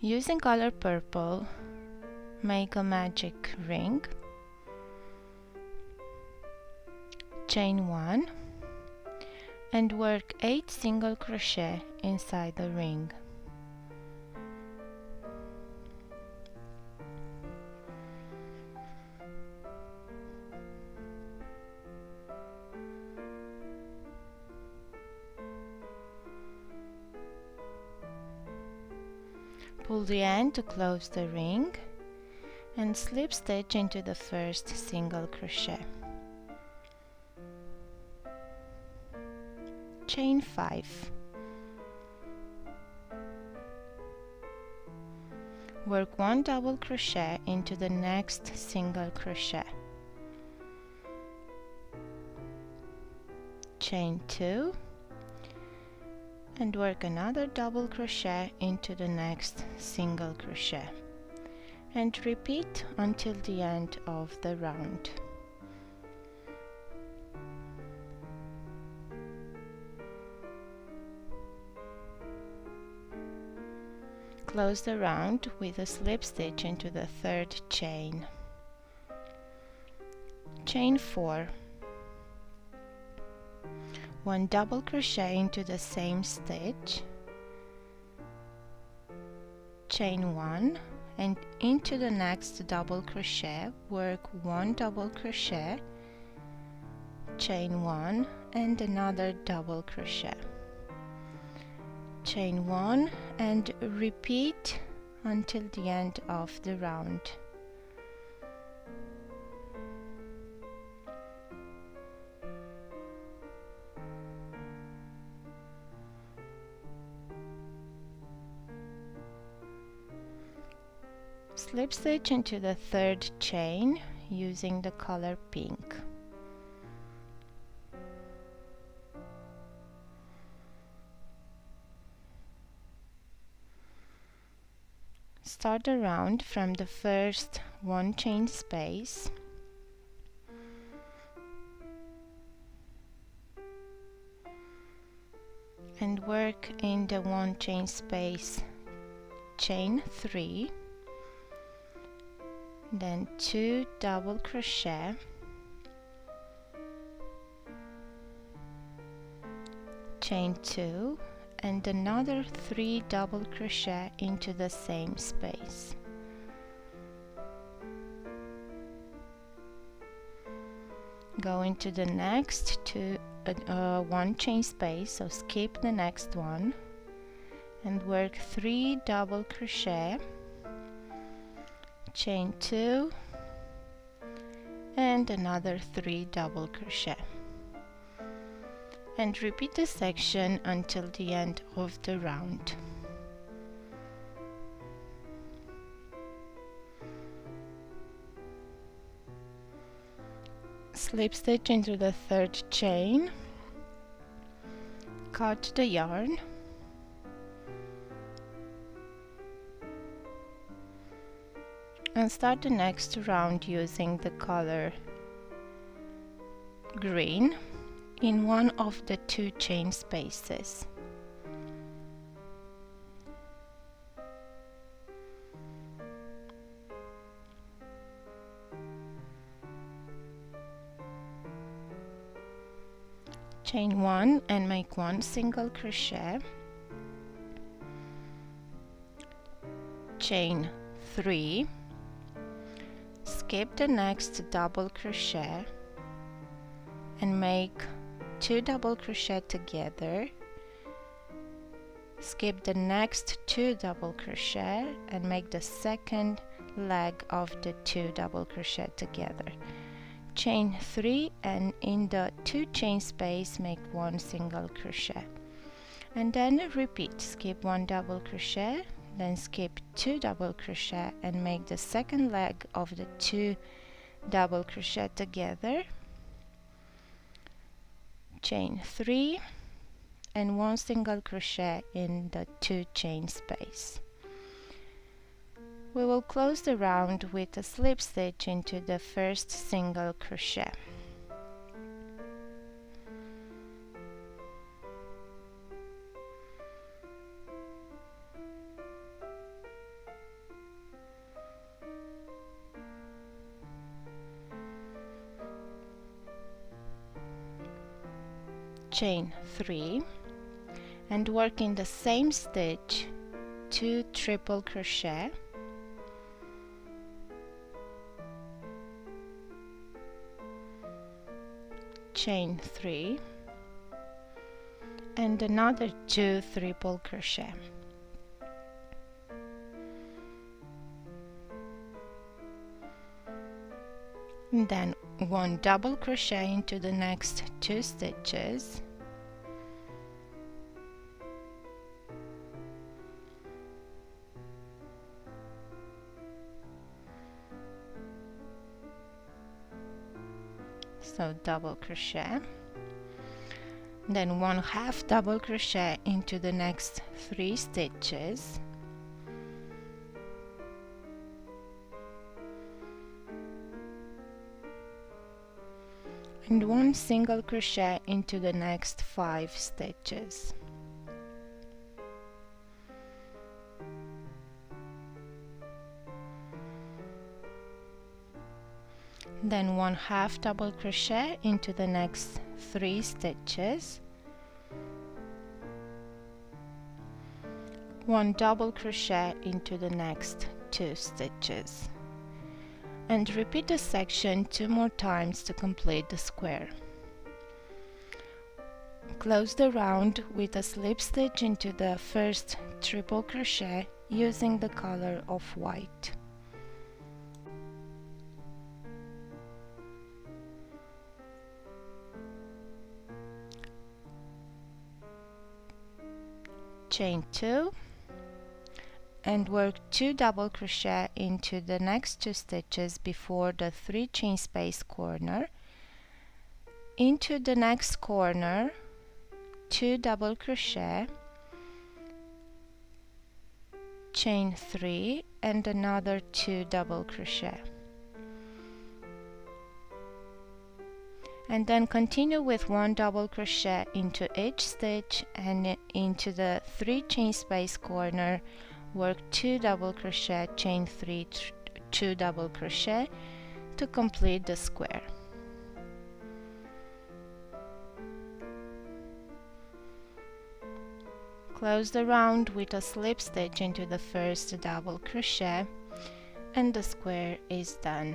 Using color purple, make a magic ring, chain 1 and work 8 single crochet inside the ring. Pull the end to close the ring and slip stitch into the first single crochet. Chain 5. Work 1 double crochet into the next single crochet. Chain 2 and work another double crochet into the next single crochet and repeat until the end of the round. Close the round with a slip stitch into the third chain. Chain 4. 1 double crochet into the same stitch, chain 1 and into the next double crochet work 1 double crochet, chain 1 and another double crochet, chain 1 and repeat until the end of the round. Slip stitch into the third chain using the color pink. Start the round from the first 1 chain space and work in the 1 chain space, chain 3, then 2 double crochet, chain 2 and another 3 double crochet into the same space. Go into the next 1 chain space, so skip the next one and work 3 double crochet, chain 2 and another 3 double crochet and repeat the section until the end of the round. Slip stitch into the third chain, cut the yarn, and start the next round using the color green in one of the 2 chain spaces. Chain 1 and make 1 single crochet, chain 3, skip the next double crochet and make 2 double crochet together, skip the next 2 double crochet and make the second leg of the 2 double crochet together, chain 3 and in the 2 chain space make 1 single crochet and then repeat, skip 1 double crochet, then skip 2 double crochet and make the second leg of the 2 double crochet together, chain 3 and 1 single crochet in the 2 chain space. We will close the round with a slip stitch into the first single crochet. chain 3 and work in the same stitch 2 triple crochet, chain 3 and another 2 triple crochet. And then 1 double crochet into the next 2 stitches, so double crochet, then 1 half double crochet into the next 3 stitches, and 1 single crochet into the next 5 stitches. Then 1 half double crochet into the next 3 stitches, 1 double crochet into the next 2 stitches, and repeat the section 2 more times to complete the square. Close the round with a slip stitch into the first triple crochet using the color of white. Chain 2 and work 2 double crochet into the next 2 stitches before the 3 chain space corner. Into the next corner 2 double crochet, chain 3 and another 2 double crochet, and then continue with 1 double crochet into each stitch, and into the 3 chain space corner work 2 double crochet, chain 3, 2 double crochet to complete the square. Close the round with a slip stitch into the first double crochet and the square is done.